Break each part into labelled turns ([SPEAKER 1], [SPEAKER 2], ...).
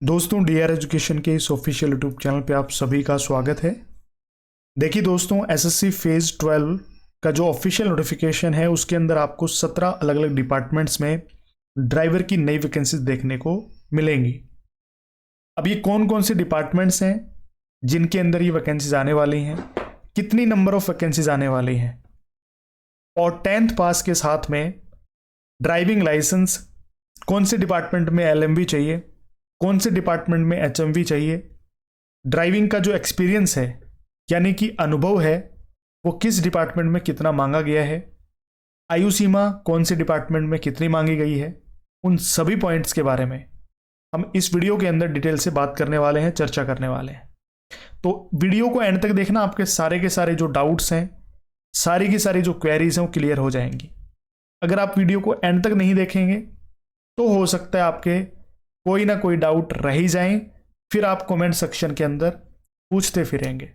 [SPEAKER 1] दोस्तों, D R education के इस ऑफिशियल यूट्यूब चैनल पे आप सभी का स्वागत है। देखिए दोस्तों, एसएससी फेज 12 का जो ऑफिशियल नोटिफिकेशन है उसके अंदर आपको 17 अलग अलग डिपार्टमेंट्स में ड्राइवर की नई वैकेंसीज देखने को मिलेंगी। अब ये कौन कौन से डिपार्टमेंट्स हैं जिनके अंदर ये वैकेंसीज आने वाली हैं, कितनी नंबर ऑफ वैकेंसीज आने वाली हैं, और 10th पास के साथ में ड्राइविंग लाइसेंस कौन से डिपार्टमेंट में एलएमवी चाहिए, कौन से डिपार्टमेंट में एचएमवी चाहिए, ड्राइविंग का जो एक्सपीरियंस है यानी कि अनुभव है वो किस डिपार्टमेंट में कितना मांगा गया है, आयु सीमा कौन से डिपार्टमेंट में कितनी मांगी गई है, उन सभी पॉइंट्स के बारे में हम इस वीडियो के अंदर डिटेल से बात करने वाले हैं, चर्चा करने वाले हैं। तो वीडियो को एंड तक देखना, आपके सारे के सारे जो डाउट्स हैं, सारी की सारी जो क्वेरीज हैं वो क्लियर हो जाएंगी। अगर आप वीडियो को एंड तक नहीं देखेंगे तो हो सकता है आपके कोई ना कोई डाउट रह ही जाए, फिर आप कमेंट सेक्शन के अंदर पूछते फिरेंगे।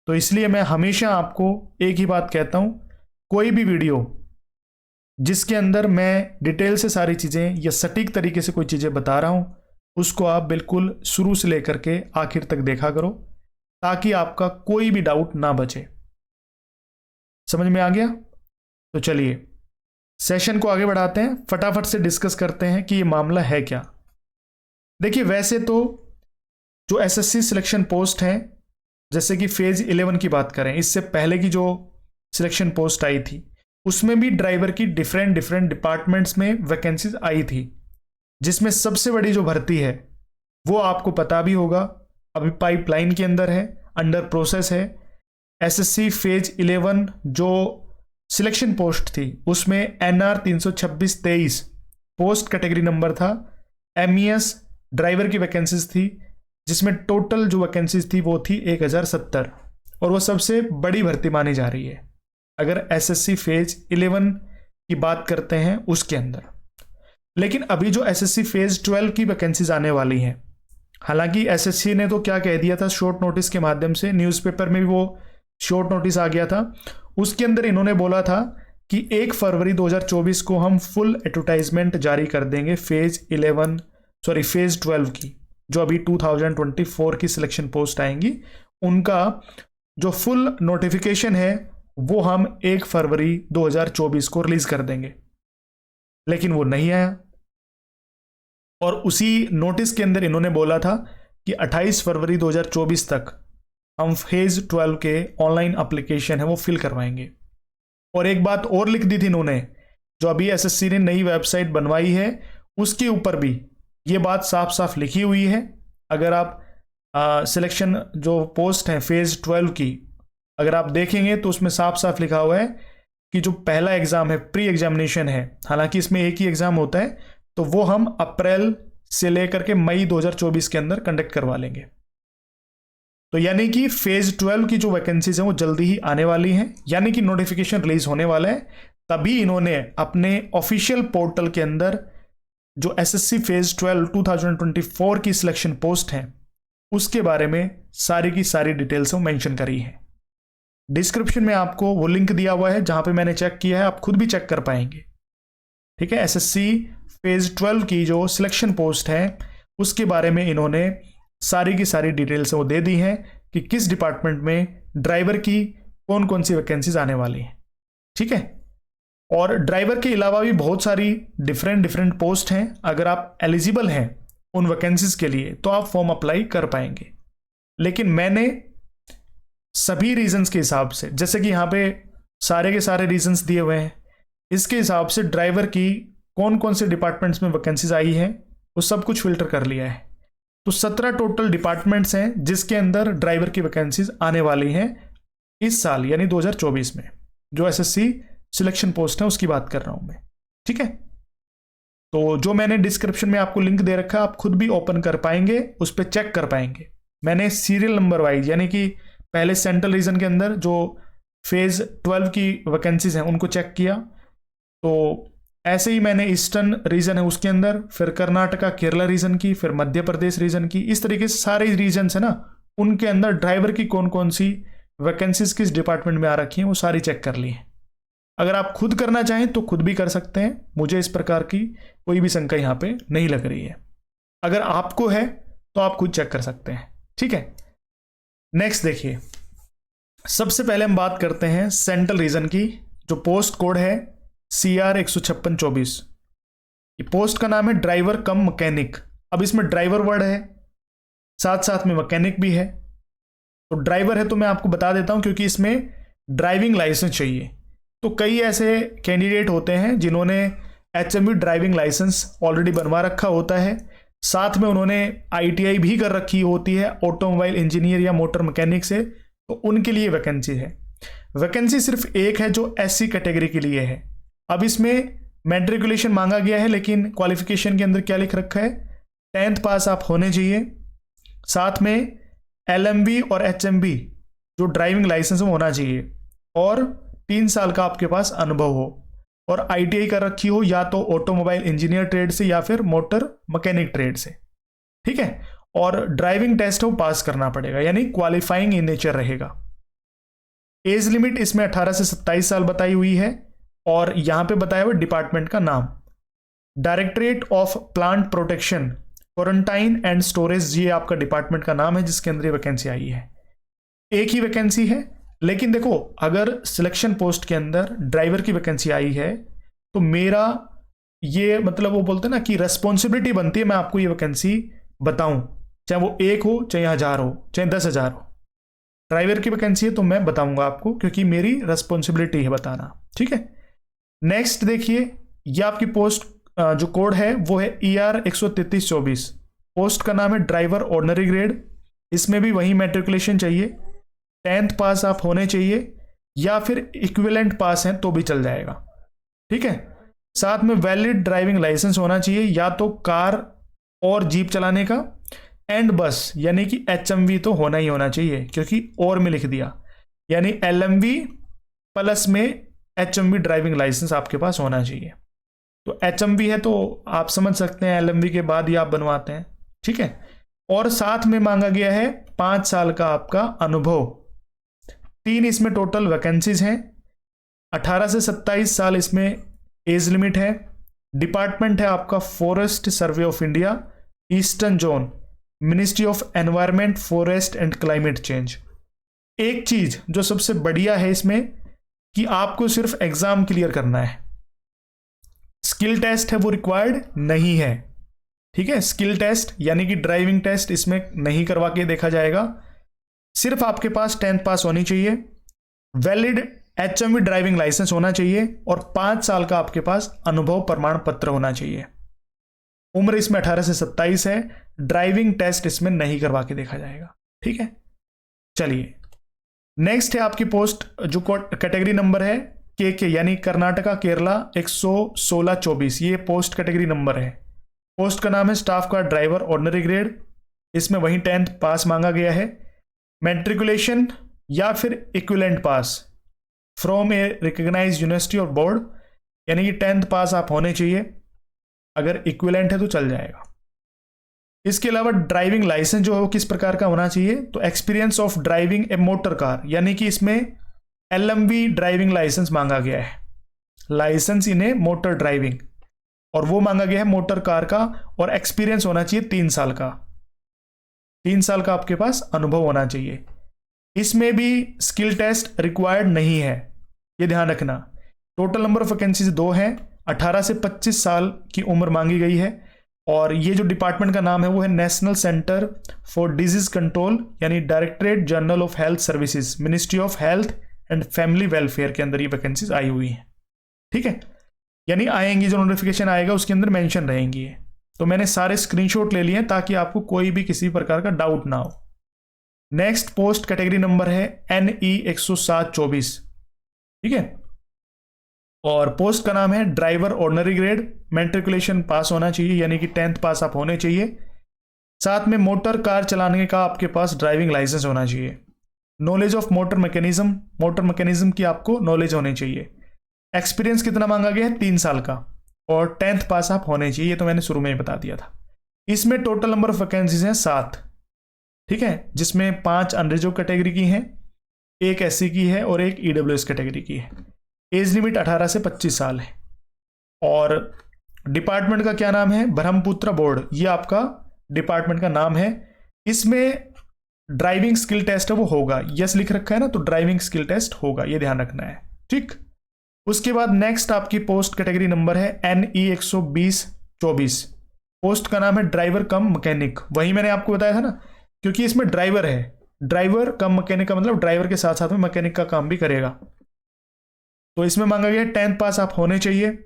[SPEAKER 1] तो इसलिए मैं हमेशा आपको एक ही बात कहता हूं, कोई भी वीडियो जिसके अंदर मैं डिटेल से सारी चीज़ें या सटीक तरीके से कोई चीज़ें बता रहा हूं उसको आप बिल्कुल शुरू से लेकर के आखिर तक देखा करो, ताकि आपका कोई भी डाउट ना बचे। समझ में आ गया? तो चलिए सेशन को आगे बढ़ाते हैं, फटाफट से डिस्कस करते हैं कि ये मामला है क्या। देखिए, वैसे तो जो एसएससी सिलेक्शन पोस्ट हैं, जैसे कि फेज 11 की बात करें, इससे पहले की जो सिलेक्शन पोस्ट आई थी उसमें भी ड्राइवर की डिफरेंट डिपार्टमेंट्स में वैकेंसीज आई थी, जिसमें सबसे बड़ी जो भर्ती है वो आपको पता भी होगा, अभी पाइपलाइन के अंदर है, अंडर प्रोसेस है। एसएससी फेज 11 जो सिलेक्शन पोस्ट थी उसमें NR 326-23 पोस्ट कैटेगरी नंबर था, MES ड्राइवर की वैकेंसीज थी, जिसमें टोटल जो वैकेंसीज थी वो थी 1070, और वो सबसे बड़ी भर्ती मानी जा रही है अगर एसएससी फेज 11 की बात करते हैं उसके अंदर। लेकिन अभी जो एसएससी फेज 12 की वैकेंसीज आने वाली हैं, हालांकि एसएससी ने तो क्या कह दिया था, शॉर्ट नोटिस के माध्यम से, न्यूज़पेपर में भी वो शॉर्ट नोटिस आ गया था, उसके अंदर इन्होंने बोला था कि 1 फरवरी 2024 को हम फुल एडवर्टाइजमेंट जारी कर देंगे फेज 12 की, जो अभी 2024 की सिलेक्शन पोस्ट आएंगी उनका जो फुल नोटिफिकेशन है वो हम 1 फरवरी 2024 को रिलीज कर देंगे। लेकिन वो नहीं आया, और उसी नोटिस के अंदर इन्होंने बोला था कि 28 फरवरी 2024 तक हम फेज 12 के ऑनलाइन एप्लीकेशन है वो फिल करवाएंगे। और एक बात और लिख दी थी इन्होंने, जो अभी एसएससी ने नई वेबसाइट बनवाई है उसके ऊपर भी ये बात साफ साफ लिखी हुई है। अगर आप सिलेक्शन जो पोस्ट है फेज 12 की अगर आप देखेंगे तो उसमें साफ साफ लिखा हुआ है कि जो पहला एग्जाम है, प्री एग्जामिनेशन है, हालांकि इसमें एक ही एग्जाम होता है, तो वो हम अप्रैल से लेकर के मई 2024 के अंदर कंडक्ट करवा लेंगे। तो यानी कि फेज 12 की जो वैकेंसीज हैं वो जल्दी ही आने वाली हैं, यानी कि नोटिफिकेशन रिलीज होने वाला है। तभी इन्होंने अपने ऑफिशियल पोर्टल के अंदर जो एसएससी फेज 12 2024 की सिलेक्शन पोस्ट है उसके बारे में सारी की सारी डिटेल्स मेंशन करी है। डिस्क्रिप्शन में आपको वो लिंक दिया हुआ है जहां पे मैंने चेक किया है, आप खुद भी चेक कर पाएंगे। ठीक है, एसएससी फेज 12 की जो सिलेक्शन पोस्ट है उसके बारे में इन्होंने सारी की सारी डिटेल्स वो दे दी हैं कि किस डिपार्टमेंट में ड्राइवर की कौन कौन सी वैकेंसीज आने वाली हैं। ठीक है, और ड्राइवर के अलावा भी बहुत सारी डिफरेंट पोस्ट हैं। अगर आप एलिजिबल हैं उन वैकेंसीज के लिए तो आप फॉर्म अप्लाई कर पाएंगे। लेकिन मैंने सभी रीजंस के हिसाब से, जैसे कि यहाँ पे सारे के सारे रीजंस दिए हुए हैं, इसके हिसाब से ड्राइवर की कौन कौन से डिपार्टमेंट्स में वैकेंसीज आई हैं वो सब कुछ फिल्टर कर लिया है। तो 17 टोटल डिपार्टमेंट्स हैं जिसके अंदर ड्राइवर की वैकेंसीज आने वाली हैं इस साल, यानी 2024 में। जो एसएससी सिलेक्शन पोस्ट है उसकी बात कर रहा हूं मैं। ठीक है, तो जो मैंने डिस्क्रिप्शन में आपको लिंक दे रखा है आप खुद भी ओपन कर पाएंगे, उस पर चेक कर पाएंगे। मैंने सीरियल नंबर वाइज, यानी कि पहले सेंट्रल रीजन के अंदर जो फेज 12 की वैकेंसीज हैं उनको चेक किया, तो ऐसे ही मैंने ईस्टर्न रीजन है उसके अंदर, फिर कर्नाटका केरला रीजन की, फिर मध्य प्रदेश रीजन की, इस तरीके से सारे रीजन है ना, उनके अंदर ड्राइवर की कौन कौन सी वैकेंसीज किस डिपार्टमेंट में आ रखी हैं वो सारी चेक कर ली है। अगर आप खुद करना चाहें तो खुद भी कर सकते हैं, मुझे इस प्रकार की कोई भी शंका यहाँ पे नहीं लग रही है। अगर आपको है तो आप खुद चेक कर सकते हैं, ठीक है। नेक्स्ट देखिए, सबसे पहले हम बात करते हैं सेंट्रल रीजन की, जो पोस्ट कोड है CR 15624। ये पोस्ट का नाम है ड्राइवर कम मैकेनिक। अब इसमें ड्राइवर वर्ड है, साथ साथ में मैकेनिक भी है। तो ड्राइवर है तो मैं आपको बता देता हूं, क्योंकि इसमें ड्राइविंग लाइसेंस चाहिए। तो कई ऐसे कैंडिडेट होते हैं जिन्होंने HMV ड्राइविंग लाइसेंस ऑलरेडी बनवा रखा होता है, साथ में उन्होंने ITI भी कर रखी होती है ऑटोमोबाइल इंजीनियर या मोटर मैकेनिक से, तो उनके लिए वैकेंसी है। वैकेंसी सिर्फ एक है जो SC कैटेगरी के लिए है। अब इसमें मैट्रिकुलेशन मांगा गया है, लेकिन क्वालिफिकेशन के अंदर क्या लिख रखा है, 10th पास आप होने चाहिए, साथ में LMV और HMV जो ड्राइविंग लाइसेंस में होना चाहिए, और 3 साल का आपके पास अनुभव हो, और ITI कर रखी हो या तो ऑटोमोबाइल इंजीनियर ट्रेड से या फिर मोटर मैकेनिक ट्रेड से, ठीक है। और ड्राइविंग टेस्ट वो पास करना पड़ेगा, यानी क्वालिफाइंग इन नेचर रहेगा। एज लिमिट इसमें 18 से 27 साल बताई हुई है, और यहां पे बताया हुआ डिपार्टमेंट का नाम directorate of plant protection quarantine and storage, ये आपका डिपार्टमेंट का नाम है जिसके अंदर ये वैकेंसी आई है। एक ही वैकेंसी है, लेकिन देखो अगर सिलेक्शन पोस्ट के अंदर ड्राइवर की वैकेंसी आई है तो मेरा ये मतलब वो बोलते हैं ना कि रेस्पॉन्सिबिलिटी बनती है मैं आपको ये वैकेंसी बताऊं, चाहे वो 1 हो, चाहे 1000 हो, चाहे 10,000 हो। ड्राइवर की वैकेंसी है तो मैं बताऊंगा आपको, क्योंकि मेरी रेस्पॉन्सिबिलिटी है बताना, ठीक है। नेक्स्ट देखिए, ये आपकी पोस्ट जो कोड है वो है ER 13324। पोस्ट का नाम है ड्राइवर ऑर्डिनरी ग्रेड। इसमें भी वही मैट्रिकुलेशन चाहिए, 10th पास आप होने चाहिए, या फिर इक्विवेलेंट पास हैं तो भी चल जाएगा, ठीक है। साथ में वैलिड ड्राइविंग लाइसेंस होना चाहिए, या तो कार और जीप चलाने का, एंड बस, यानी कि HMV तो होना ही होना चाहिए, क्योंकि और में लिख दिया, यानी LMV प्लस में HMV ड्राइविंग लाइसेंस आपके पास होना चाहिए। तो HMV है तो आप समझ सकते हैं LMV के बाद ही आप बनवाते हैं, ठीक है। और साथ में मांगा गया है 5 साल का आपका अनुभव। 3 इसमें टोटल वैकेंसीज हैं, 18 से 27 साल इसमें एज लिमिट है। डिपार्टमेंट है आपका forest survey of India, eastern zone, ministry of environment, forest and climate change. एक चीज जो सबसे बढ़िया है इसमें कि आपको सिर्फ एग्जाम क्लियर करना है, स्किल टेस्ट है वो रिक्वायर्ड नहीं है, ठीक है। स्किल टेस्ट यानी कि ड्राइविंग टेस्ट इसमें नहीं करवा के देखा जाएगा, सिर्फ आपके पास 10th पास होनी चाहिए, वैलिड HMV ड्राइविंग लाइसेंस होना चाहिए, और 5 साल का आपके पास अनुभव प्रमाण पत्र होना चाहिए। उम्र इसमें 18 से 27 है, ड्राइविंग टेस्ट इसमें नहीं करवा के देखा जाएगा, ठीक है। चलिए नेक्स्ट है आपकी पोस्ट जो कैटेगरी नंबर है के यानी कर्नाटका केरला 11624, ये पोस्ट कैटेगरी नंबर है। पोस्ट का नाम है स्टाफ का ड्राइवर ऑर्डिनरी ग्रेड। इसमें वही 10th पास मांगा गया है, मैट्रिकुलेशन या फिर equivalent pass from a recognised university और बोर्ड, यानी कि 10th पास आप होने चाहिए, अगर इक्विवेलेंट है तो चल जाएगा। इसके अलावा ड्राइविंग लाइसेंस जो है वो किस प्रकार का होना चाहिए, तो experience of driving A motor car, यानी कि इसमें LMV ड्राइविंग लाइसेंस मांगा गया है, लाइसेंस इन ए मोटर ड्राइविंग, और वो मांगा गया है मोटर कार का, और एक्सपीरियंस होना चाहिए 3 साल का। 3 साल का आपके पास अनुभव होना चाहिए। इसमें भी स्किल टेस्ट रिक्वायर्ड नहीं है, ये ध्यान रखना। टोटल नंबर ऑफ वैकेंसीज 2 हैं, 18 से 25 साल की उम्र मांगी गई है, और ये जो डिपार्टमेंट का नाम है वो है national centre for disease control, यानी directorate general of health services, ministry of health and family welfare के अंदर ये वैकेंसीज आई हुई हैं, ठीक है। यानी आएंगी, जो नोटिफिकेशन आएगा उसके अंदर मेंशन रहेंगी। तो मैंने सारे स्क्रीनशॉट ले लिए हैं ताकि आपको कोई भी किसी प्रकार का डाउट ना हो। नेक्स्ट पोस्ट कैटेगरी नंबर है NE 10724, ठीक है, और पोस्ट का नाम है ड्राइवर ऑर्डिनरी ग्रेड। मैट्रिकुलेशन पास होना चाहिए, यानी कि 10th पास आप होने चाहिए, साथ में मोटर कार चलाने का आपके पास ड्राइविंग लाइसेंस होना चाहिए। नॉलेज ऑफ मोटर मैकेनिज्म की आपको नॉलेज होनी चाहिए। एक्सपीरियंस कितना मांगा गया है, 3 साल का, और 10th पास आप होने चाहिए, ये तो मैंने शुरू में ही बता दिया था। इसमें टोटल नंबर ऑफ वैकेंसीज हैं 7, ठीक है, जिसमें 5 अनरिजर्व कैटेगरी की हैं, 1 SC की है और 1 EWS कैटेगरी की है। एज लिमिट 18 से 25 साल है, और डिपार्टमेंट का क्या नाम है, ब्रह्मपुत्र बोर्ड, ये आपका डिपार्टमेंट का नाम है। इसमें ड्राइविंग स्किल टेस्ट है वो होगा, यस लिख रखा है ना, तो ड्राइविंग स्किल टेस्ट होगा, ये ध्यान रखना है। ठीक, उसके बाद नेक्स्ट आपकी पोस्ट कैटेगरी नंबर है NE 120/24। पोस्ट का नाम है ड्राइवर कम मैकेनिक। वही मैंने आपको बताया था ना, क्योंकि इसमें ड्राइवर है, ड्राइवर कम मैकेनिक का मतलब ड्राइवर के साथ साथ में मैकेनिक का काम भी करेगा। तो इसमें मांगा गया 10th पास आप होने चाहिए,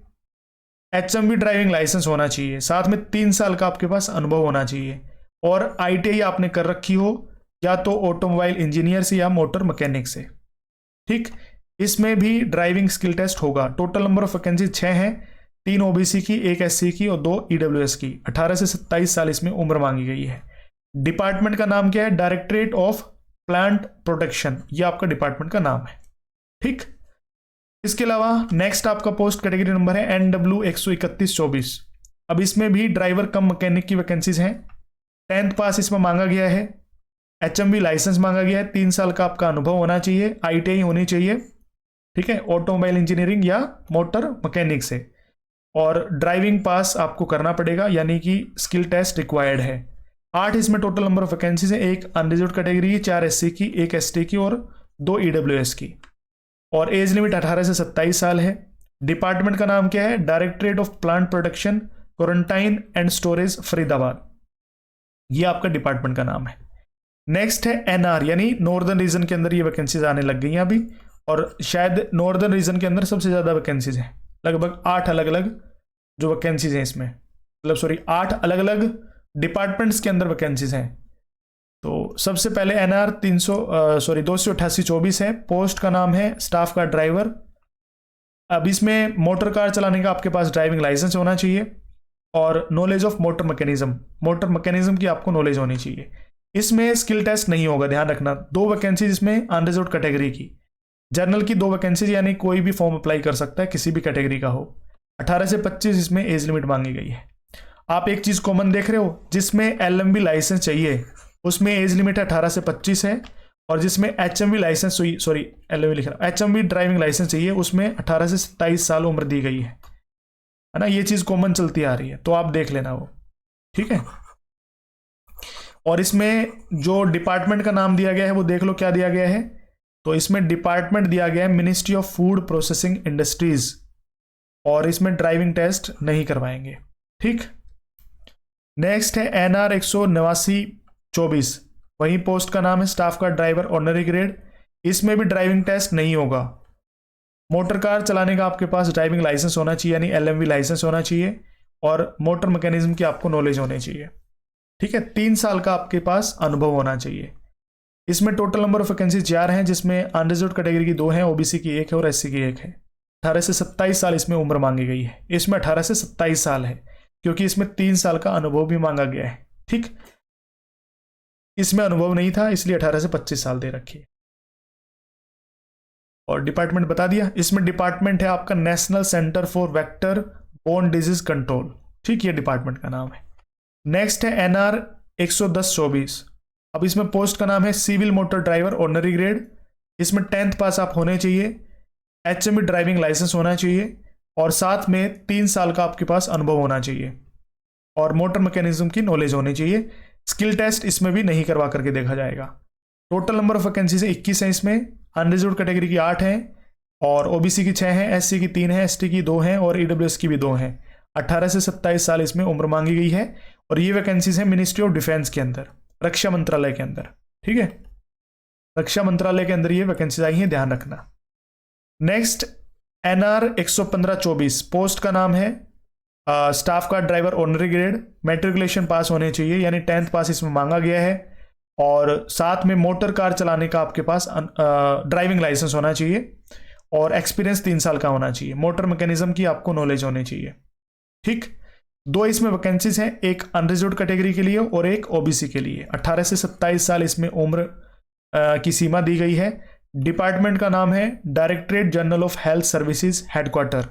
[SPEAKER 1] HMV ड्राइविंग लाइसेंस होना चाहिए, साथ में 3 साल का आपके पास अनुभव होना चाहिए, और ITI आपने कर रखी हो या तो ऑटोमोबाइल इंजीनियर से या मोटर मैकेनिक से। ठीक, इसमें भी ड्राइविंग स्किल टेस्ट होगा। टोटल नंबर ऑफ वैकेंसी 6 हैं, 3 OBC की, 1 SC की और 2 EWS की। 18 से 27 साल इसमें उम्र मांगी गई है। डिपार्टमेंट का नाम क्या है? डायरेक्टरेट ऑफ प्लांट प्रोटेक्शन, ये आपका डिपार्टमेंट का नाम है। ठीक, इसके अलावा नेक्स्ट आपका पोस्ट कैटेगरी नंबर है NW 131/24। अब इसमें भी ड्राइवर कम मैकेनिक की वैकेंसीज हैं। 10th पास इसमें मांगा गया है, HMV लाइसेंस मांगा गया है, 3 साल का आपका अनुभव होना चाहिए, ITI होनी चाहिए, ठीक है, ऑटोमोबाइल इंजीनियरिंग या मोटर मैकेनिक से, और ड्राइविंग पास आपको करना पड़ेगा, यानी कि स्किल टेस्ट रिक्वायर्ड है। 8 इसमें टोटल नंबर ऑफ वैकेंसीज है, 1 अनरिजर्व्ड कैटेगरी की, 4 SC की, 1 ST की और 2 EWS की, और एज लिमिट 18 से 27 साल है। डिपार्टमेंट का नाम क्या है? Directorate of plant protection, quarantine and storage, Faridabad, ये आपका डिपार्टमेंट का नाम है। नेक्स्ट है NR, यानी नॉर्दर्न रीजन के अंदर ये वैकेंसीज आने लग गई हैं अभी, और शायद नॉर्दर्न रीजन के अंदर सबसे ज़्यादा वैकेंसीज हैं, लगभग 8 अलग अलग जो वैकेंसीज हैं इसमें, मतलब सॉरी 8 अलग अलग डिपार्टमेंट्स के अंदर वैकेंसीज हैं। तो सबसे पहले NR 288/24 है। पोस्ट का नाम है स्टाफ का ड्राइवर। अब इसमें मोटर कार चलाने का आपके पास ड्राइविंग लाइसेंस होना चाहिए, और नॉलेज ऑफ मोटर मैकेनिज्म की आपको नॉलेज होनी चाहिए। इसमें स्किल टेस्ट नहीं होगा, ध्यान रखना। 2 वैकेंसीज इसमें अनरिजर्व्ड कैटेगरी की, जनरल की 2 वैकेंसीज, यानी कोई भी फॉर्म अप्लाई कर सकता है, किसी भी कैटेगरी का हो। 18 से 25 इसमें एज लिमिट मांगी गई है। आप एक चीज कॉमन देख रहे हो, जिसमें LMB लाइसेंस चाहिए उसमें एज लिमिट 18 से 25 है, और जिसमें HMV लाइसेंस, सॉरी LMB लिख रहा हूं, HMV ड्राइविंग लाइसेंस चाहिए उसमें 18 से 27 साल उम्र दी गई है ना। ये चीज कॉमन चलती आ रही है, तो आप देख लेना वो, ठीक है। और इसमें जो डिपार्टमेंट का नाम दिया गया है वो देख लो क्या दिया गया है। तो इसमें डिपार्टमेंट दिया गया है ministry of food processing industries, और इसमें ड्राइविंग टेस्ट नहीं करवाएंगे। ठीक, नेक्स्ट है NR 189/24। वही पोस्ट का नाम है स्टाफ का ड्राइवर ऑनरी ग्रेड। इसमें भी ड्राइविंग टेस्ट नहीं होगा। मोटर कार चलाने का आपके पास ड्राइविंग लाइसेंस होना चाहिए, यानी LMV लाइसेंस होना चाहिए, और मोटर मैकेनिज्म की आपको नॉलेज होनी चाहिए। ठीक है, 3 साल का आपके पास अनुभव होना चाहिए। इसमें टोटल नंबर ऑफ वैकेंसी 4 हैं, जिसमें अनरिजर्व्ड कैटेगरी की 2 हैं, OBC की 1 है और SC की 1 है। 18 से 27 साल इसमें उम्र मांगी गई है। इसमें 18 से 27 साल है, क्योंकि इसमें 3 साल का अनुभव भी मांगा गया है। ठीक, इसमें अनुभव नहीं था, इसलिए 18 से 25 साल दे रखी है। और डिपार्टमेंट बता दिया। इसमें डिपार्टमेंट है आपका national centre for vector borne disease control. ठीक, ये डिपार्टमेंट का नाम है। नेक्स्ट है NR 110/24। अब इसमें पोस्ट का नाम है civil motor driver ordinary grade. इसमें 10th पास आप होने चाहिए, HMV ड्राइविंग लाइसेंस होना चाहिए, और साथ में 3 साल का आपके पास अनुभव होना चाहिए, और मोटर मैकेनिज्म की नॉलेज होनी चाहिए। स्किल टेस्ट इसमें भी नहीं करवा करके देखा जाएगा। टोटल नंबर ऑफ वैकेंसीज 21 हैं। इसमें अनरिजर्व्ड कैटेगरी की 8 हैं, और OBC की 6 हैं, SC की 3 हैं, ST की 2 हैं और EWS की भी 2 हैं। 18 से 27 साल इसमें उम्र मांगी गई है, और ये वैकेंसीज हैं मिनिस्ट्री ऑफ डिफेंस के अंदर, रक्षा मंत्रालय के अंदर। ठीक है, रक्षा मंत्रालय के अंदर ये वैकेंसीज आई हैं, ध्यान रखना। Next NR 115/24। पोस्ट का नाम है स्टाफ का ड्राइवर ऑनरी ग्रेड। मैट्रिकुलेशन पास होने चाहिए, यानी 10th पास इसमें मांगा गया है, और साथ में मोटर कार चलाने का आपके पास ड्राइविंग लाइसेंस होना चाहिए, और एक्सपीरियंस 3 साल का होना चाहिए। मोटर मैकेनिज्म की आपको नॉलेज होनी चाहिए। ठीक, 2 इसमें वैकेंसीज हैं, एक अनरिजर्व्ड कैटेगरी के लिए और एक OBC के लिए। 18 से 27 साल इसमें उम्र की सीमा दी गई है। डिपार्टमेंट का नाम है directorate general of health services headquarter.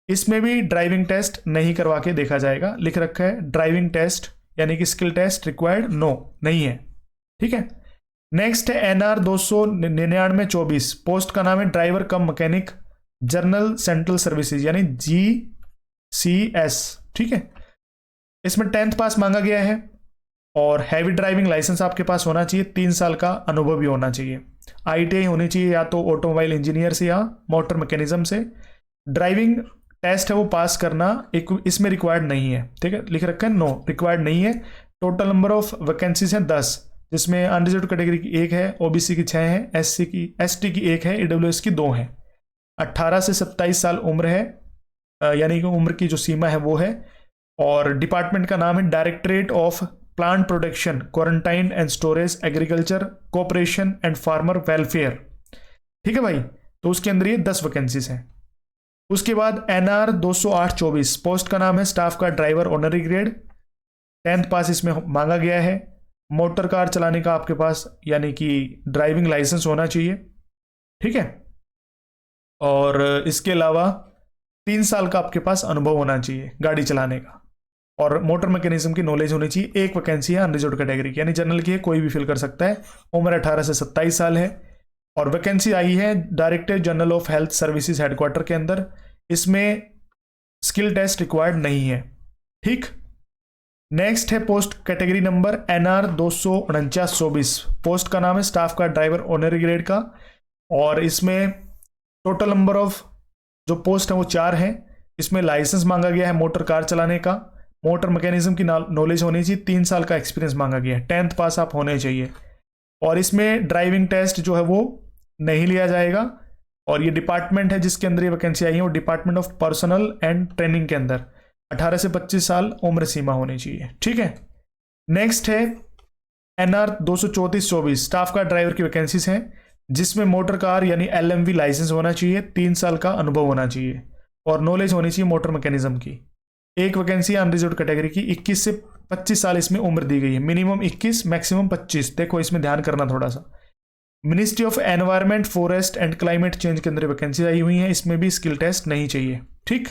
[SPEAKER 1] इसमें भी ड्राइविंग टेस्ट नहीं करवा के देखा जाएगा, लिख रखा है ड्राइविंग टेस्ट, यानी कि स्किल टेस्ट रिक्वायर्ड नो, नहीं है। ठीक है, नेक्स्ट है NR 299/24। पोस्ट का नाम है ड्राइवर कम मैकेनिक जर्नल सेंट्रल सर्विसेज, यानी GCS। ठीक है, इसमें 10th पास मांगा गया है, और हैवी ड्राइविंग लाइसेंस आपके पास होना चाहिए, 3 साल का अनुभव भी होना चाहिए। ITI होनी चाहिए या तो ऑटोमोबाइल इंजीनियर से या मोटर मैकेनिज्म से। ड्राइविंग टेस्ट है वो पास करना एक इसमें रिक्वायर्ड नहीं है, ठीक है, लिख रखा है नो रिक्वायर्ड नहीं है। टोटल नंबर ऑफ वैकेंसीज हैं 10, जिसमें अनरिजर्व कैटेगरी की 1 है, OBC की 6 है, ST की 1 है, EWS की 2 है। 18 से 27 साल उम्र है, यानी कि उम्र की जो सीमा है वो है। और डिपार्टमेंट का नाम है directorate of plant production, quarantine and storage, agriculture, cooperation and farmer welfare, ठीक है भाई। तो उसके अंदर ये 10 वैकेंसीज हैं। उसके बाद NR 208/24 पोस्ट का नाम है स्टाफ का ड्राइवर ऑनरी ग्रेड, 10th पास इसमें मांगा गया है। मोटर कार चलाने का आपके पास यानी कि ड्राइविंग लाइसेंस होना चाहिए, ठीक है। और इसके अलावा 3 साल का आपके पास अनुभव होना चाहिए गाड़ी चलाने का, और मोटर मैकेनिज्म की नॉलेज होनी चाहिए। एक वैकेंसी है अनरिजर्व्ड कैटेगरी की, यानी जनरल की है, कोई भी फिल कर सकता है। उम्र 18 से 27 साल है। और वैकेंसी आई है director general of health services headquarter के अंदर। इसमें स्किल टेस्ट रिक्वायर्ड नहीं है, ठीक। नेक्स्ट है post category number NR 249/24 post का नाम है स्टाफ का ड्राइवर ऑनरी ग्रेड का। और इसमें टोटल नंबर ऑफ जो पोस्ट है वो 4 हैं। इसमें लाइसेंस मांगा गया है मोटर कार चलाने का, मोटर मैकेनिज्म की नॉलेज होनी चाहिए, 3 साल का एक्सपीरियंस मांगा गया है, 10th पास आप होने चाहिए। और इसमें ड्राइविंग टेस्ट जो है वो नहीं लिया जाएगा। और ये डिपार्टमेंट है जिसके अंदर ये वैकेंसी आई है वो department of personal and training के अंदर। 18 से 25 साल उम्र सीमा होनी चाहिए, ठीक है। नेक्स्ट है NR 234/24 स्टाफ का ड्राइवर की वैकेंसीज हैं, जिसमें मोटर कार यानी LMV लाइसेंस होना चाहिए, 3 साल का अनुभव होना चाहिए और नॉलेज होनी चाहिए मोटर मैकेनिज्म की। एक वैकेंसी अनरिजर्व्ड कैटेगरी की, 21 से 25 साल इसमें उम्र दी गई है, मिनिमम 21 मैक्सिमम 25। देखो इसमें ध्यान करना थोड़ा सा। Ministry of environment, forest and climate change के अंदर वैकेंसी आई हुई है, इसमें भी स्किल टेस्ट नहीं चाहिए, ठीक।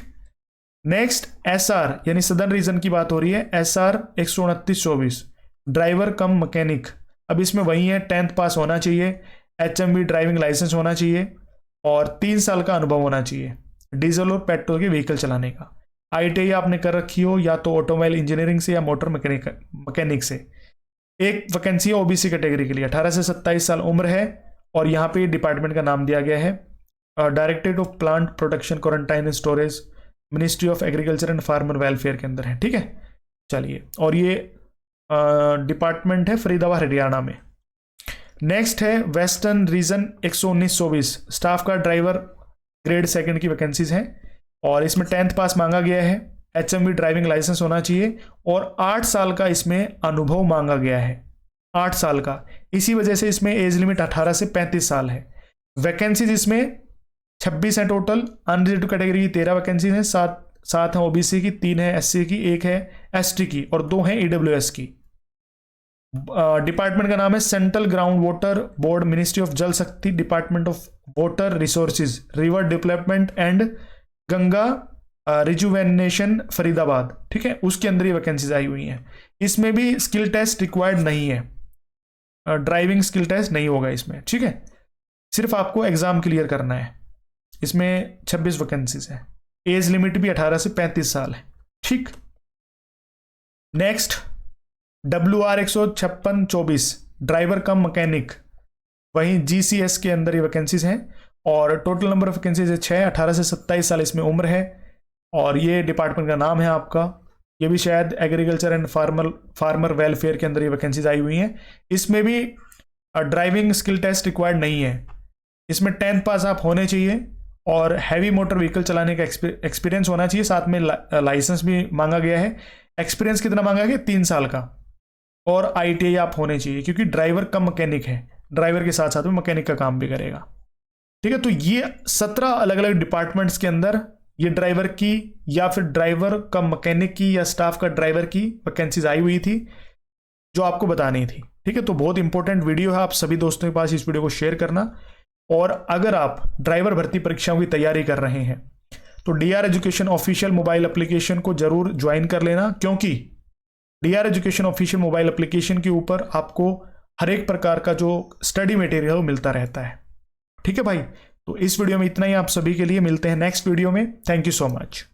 [SPEAKER 1] नेक्स्ट SR यानी सदर्न रीजन की बात हो रही है, SR 129/24 ड्राइवर कम मैकेनिक। अब इसमें वही है, 10th पास होना चाहिए, HMV ड्राइविंग लाइसेंस होना चाहिए और 3 साल का अनुभव होना चाहिए डीजल और पेट्रोल के व्हीकल चलाने का। ITI आपने कर रखी हो या तो ऑटोमोबाइल इंजीनियरिंग से या मोटर मैकेनिक से। एक वैकेंसी है OBC कैटेगरी के लिए, 18 से 27 साल उम्र है। और यहाँ पे डिपार्टमेंट का नाम दिया गया है directorate of plant production, quarantine and storage, ministry of agriculture and farmer welfare के अंदर है, ठीक है। चलिए, और ये डिपार्टमेंट है फरीदाबाद हरियाणा में। नेक्स्ट है वेस्टर्न रीजन 119/24 स्टाफ का ड्राइवर ग्रेड 2 की वैकेंसीज हैं और इसमें 10th पास मांगा गया है, HMV ड्राइविंग लाइसेंस होना चाहिए और 8 साल का इसमें अनुभव मांगा गया है, 8 साल का। इसी वजह से इसमें एज लिमिट 18 से 35 साल है। वैकेंसीज इसमें 26 है टोटल। अनरिजर्व्ड कैटेगरी की 13 वैकेंसीज हैं, 7 है OBC की, 3 है SC की, 1 है ST की और 2 है EWS की। डिपार्टमेंट का नाम है central ground water board, ministry of जल शक्ति, department of water resources, river development and Ganga rejuvenation Faridabad, ठीक है। उसके अंदर ये वैकेंसीज आई हुई हैं। इसमें भी स्किल टेस्ट रिक्वायर्ड नहीं है, ड्राइविंग स्किल टेस्ट नहीं होगा इसमें, ठीक है। सिर्फ आपको एग्जाम क्लियर करना है। इसमें 26 वैकेंसीज है, एज लिमिट भी 18 से 35 साल है, ठीक। नेक्स्ट WR 156/24 ड्राइवर कम मैकेनिक, वहीं GCS के अंदर ये वैकेंसीज हैं और टोटल नंबर ऑफ वैकेंसीज है 6, 18 से 27 साल इसमें उम्र है। और ये डिपार्टमेंट का नाम है आपका, ये भी शायद एग्रीकल्चर एंड फार्मर वेलफेयर के अंदर ये वैकेंसीज आई हुई हैं। इसमें भी ड्राइविंग स्किल टेस्ट रिक्वायर्ड नहीं है। इसमें 10th पास आप होने चाहिए और हैवी मोटर व्हीकल चलाने का एक्सपीरियंस होना चाहिए, साथ में लाइसेंस भी मांगा गया है। एक्सपीरियंस कितना मांगा गया? 3 साल का। और ITI आप होने चाहिए, क्योंकि ड्राइवर कम मैकेनिक है, ड्राइवर के साथ साथ में मैकेनिक का काम भी करेगा, ठीक है। तो ये 17 अलग अलग डिपार्टमेंट्स के अंदर ये ड्राइवर की या फिर ड्राइवर कम मैकेनिक की या स्टाफ का ड्राइवर की वैकेंसीज आई हुई थी जो आपको बतानी थी, ठीक है। तो बहुत इंपॉर्टेंट वीडियो है, आप सभी दोस्तों के पास इस वीडियो को शेयर करना। और अगर आप ड्राइवर भर्ती परीक्षाओं की तैयारी कर रहे हैं तो DR education official mobile application को जरूर ज्वाइन कर लेना, क्योंकि DR education official mobile application के ऊपर आपको हर एक प्रकार का जो स्टडी मटेरियल वो मिलता रहता है, ठीक है भाई। तो इस वीडियो में इतना ही, आप सभी के लिए मिलते हैं नेक्स्ट वीडियो में। Thank you so much.